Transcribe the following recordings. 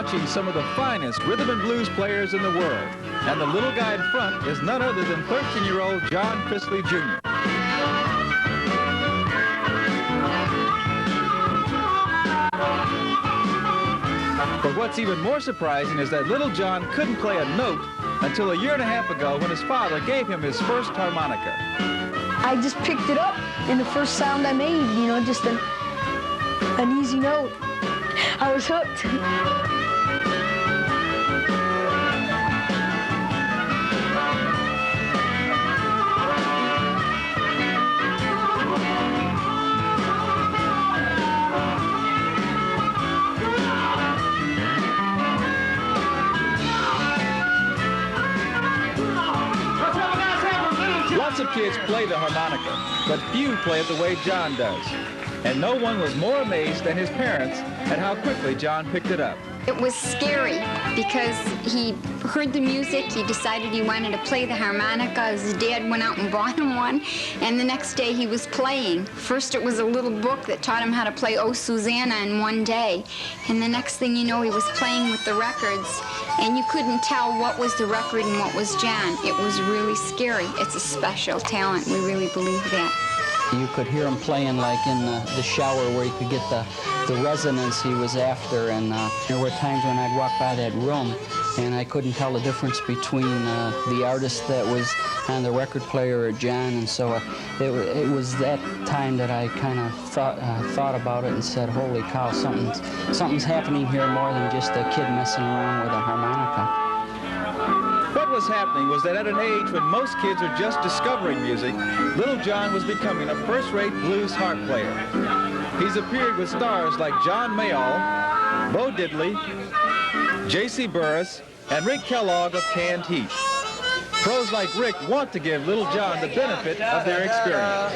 watching some of the finest rhythm and blues players in the world. And the little guy in front is none other than 13-year-old John Chrisley, Jr. But what's even more surprising is that little John couldn't play a note until a year and a half ago when his father gave him his first harmonica. I just picked it up, and the first sound I made, you know, just an easy note. I was hooked. Lots of kids play the harmonica, but few play it the way John does. And no one was more amazed than his parents at how quickly John picked it up. It was scary because he heard the music, he decided he wanted to play the harmonica. His dad went out and bought him one, and the next day he was playing. First it was a little book that taught him how to play Oh Susanna in one day, and the next thing you know he was playing with the records, and you couldn't tell what was the record and what was John. It was really scary. It's a special talent, we really believe that. You could hear him playing like in the shower where you could get the resonance he was after, and there were times when I'd walk by that room and I couldn't tell the difference between the artist that was on the record player or John, and so it was that time that I kind of thought about it and said, holy cow, something's happening here more than just a kid messing around with a harmonica. What was happening was that at an age when most kids are just discovering music, little John was becoming a first-rate blues harp player. He's appeared with stars like John Mayall, Bo Diddley, J.C. Burris, and Rick Kellogg of Canned Heat. Pros like Rick want to give little John the benefit of their experience.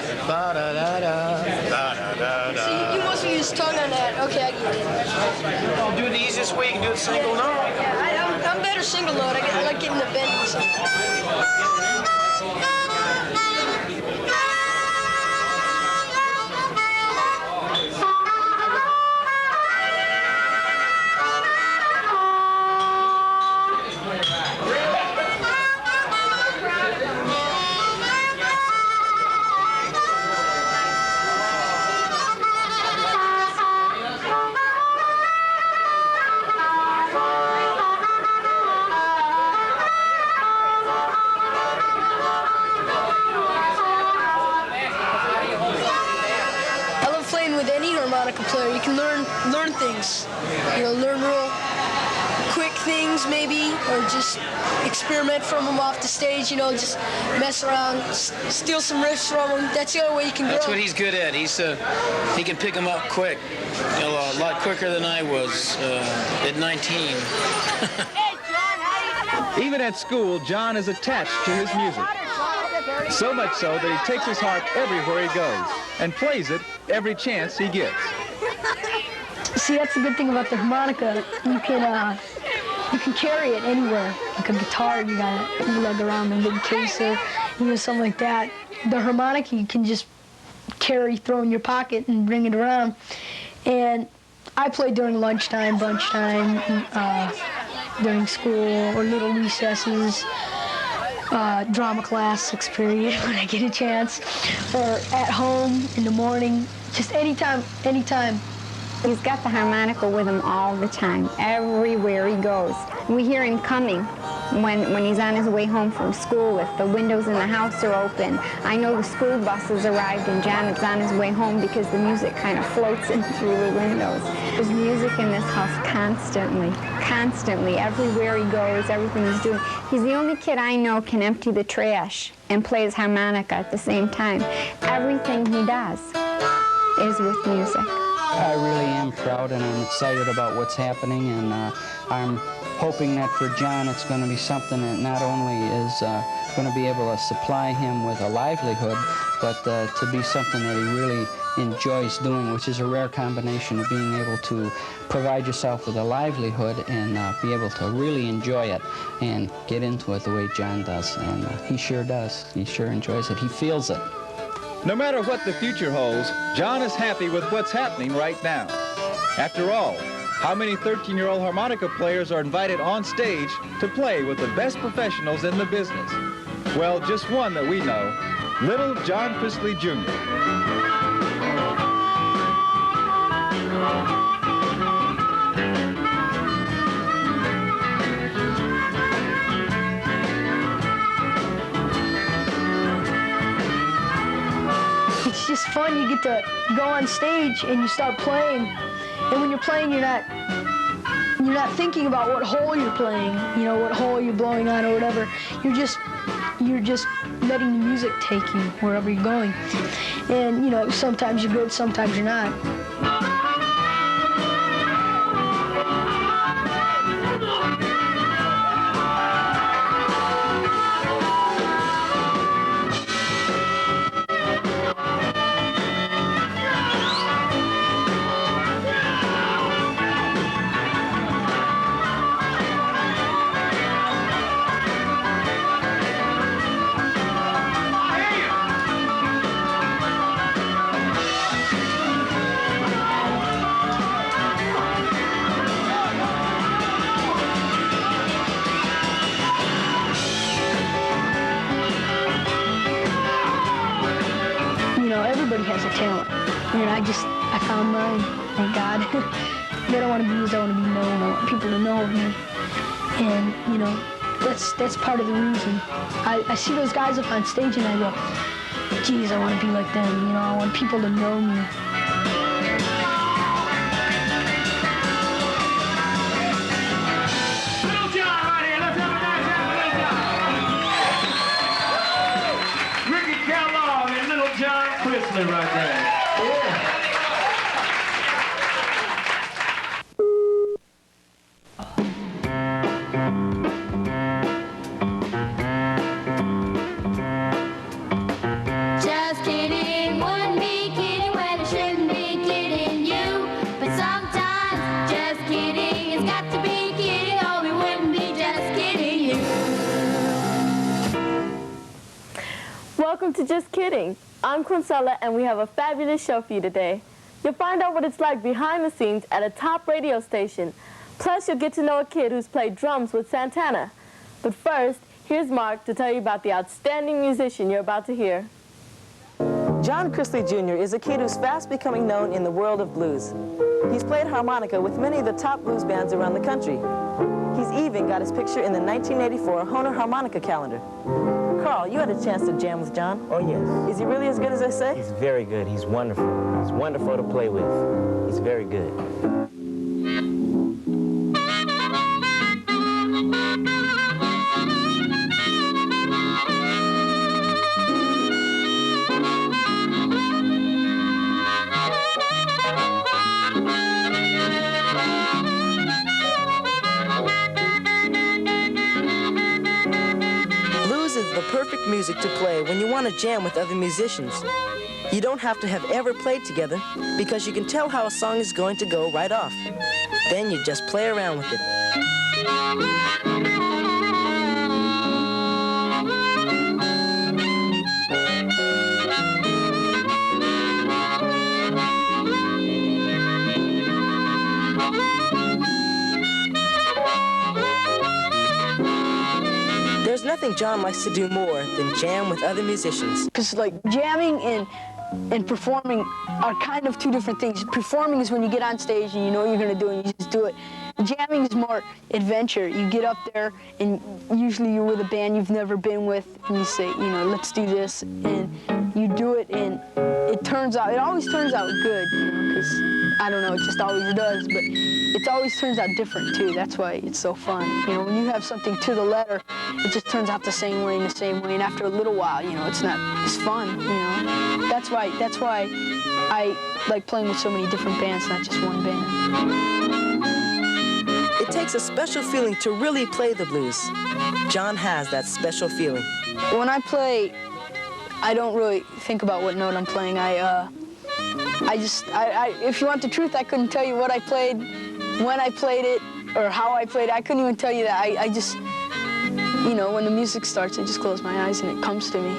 See, you must use his tongue on that. Okay, I get it. I'll do it the easiest way. You can do it single note. Yeah, I'm better single note. I like getting the bendings. Player, you can learn things, you know, learn real quick things maybe, or just experiment from them off the stage, you know, just mess around, steal some riffs from them. That's the only way you can grow. That's what he's good at. He can pick them up quick, you know, a lot quicker than I was at 19. Even at school, John is attached to his music. So much so that he takes his harp everywhere he goes and plays it every chance he gets. See, that's the good thing about the harmonica. You can carry it anywhere. Like a guitar, you gotta lug around a big case or, you know, something like that. The harmonica you can just carry, throw in your pocket and bring it around. And I play during lunchtime, lunchtime, during school or little recesses. Drama class, 6th period, when I get a chance, or at home in the morning, just anytime. He's got the harmonica with him all the time, everywhere he goes. We hear him coming when he's on his way home from school, if the windows in the house are open. I know the school bus has arrived and Janet's on his way home because the music kind of floats in through the windows. There's music in this house constantly, everywhere he goes, everything he's doing. He's the only kid I know can empty the trash and play his harmonica at the same time. Everything he does is with music. I really am proud and I'm excited about what's happening, and I'm hoping that for John it's going to be something that not only is going to be able to supply him with a livelihood, but to be something that he really enjoys doing, which is a rare combination of being able to provide yourself with a livelihood and be able to really enjoy it and get into it the way John does. And he sure does. He sure enjoys it. He feels it. No matter what the future holds, John is happy with what's happening right now. After all, How many 13-year-old harmonica players are invited on stage to play with the best professionals in the business? Well, just one that we know, little John Chrisley Jr. It's just fun. You get to go on stage and you start playing, and when you're playing, you're not thinking about what hole you're playing, you know, what hole you're blowing on or whatever. You're just letting the music take you wherever you're going. And, you know, sometimes you're good, sometimes you're not. Everybody has a talent. And I found mine, thank God. They don't want to be used, I want to be known. I want people to know me. And, you know, that's part of the reason. I see those guys up on stage and I go, geez, I want to be like them. You know, I want people to know me. Chrisley right there. Yeah. Just kidding, wouldn't be kidding when I shouldn't be kidding you. But sometimes, just kidding, it's got to be kidding, or we wouldn't be just kidding you. Welcome to Just Kidding. I'm Chrisley, and we have a fabulous show for you today. You'll find out what it's like behind the scenes at a top radio station. Plus, you'll get to know a kid who's played drums with Santana. But first, here's Mark to tell you about the outstanding musician you're about to hear. John Chrisley Jr. is a kid who's fast becoming known in the world of blues. He's played harmonica with many of the top blues bands around the country. He's even got his picture in the 1984 Honer Harmonica calendar. Carl, you had a chance to jam with John. Oh, yes. Is he really as good as they say? He's very good. He's wonderful. He's wonderful to play with. He's very good. The perfect music to play when you want to jam with other musicians. You don't have to have ever played together because you can tell how a song is going to go right off. Then you just play around with it. There's nothing John likes to do more than jam with other musicians. Because like jamming and performing are kind of two different things. Performing is when you get on stage and you know what you're going to do and you just do it. Jamming is more adventure. You get up there and usually you're with a band you've never been with and you say, you know, let's do this, and you do it and it always turns out good, you know, because I don't know, it just always does, but it always turns out different too. That's why it's so fun. You know, when you have something to the letter, it just turns out the same way, and after a little while, you know, it's fun, you know. That's why I like playing with so many different bands, not just one band. It takes a special feeling to really play the blues. John has that special feeling. When I play, I don't really think about what note I'm playing. If you want the truth, I couldn't tell you what I played, when I played it, or how I played it. I couldn't even tell you that. I just, you know, when the music starts, I just close my eyes and it comes to me.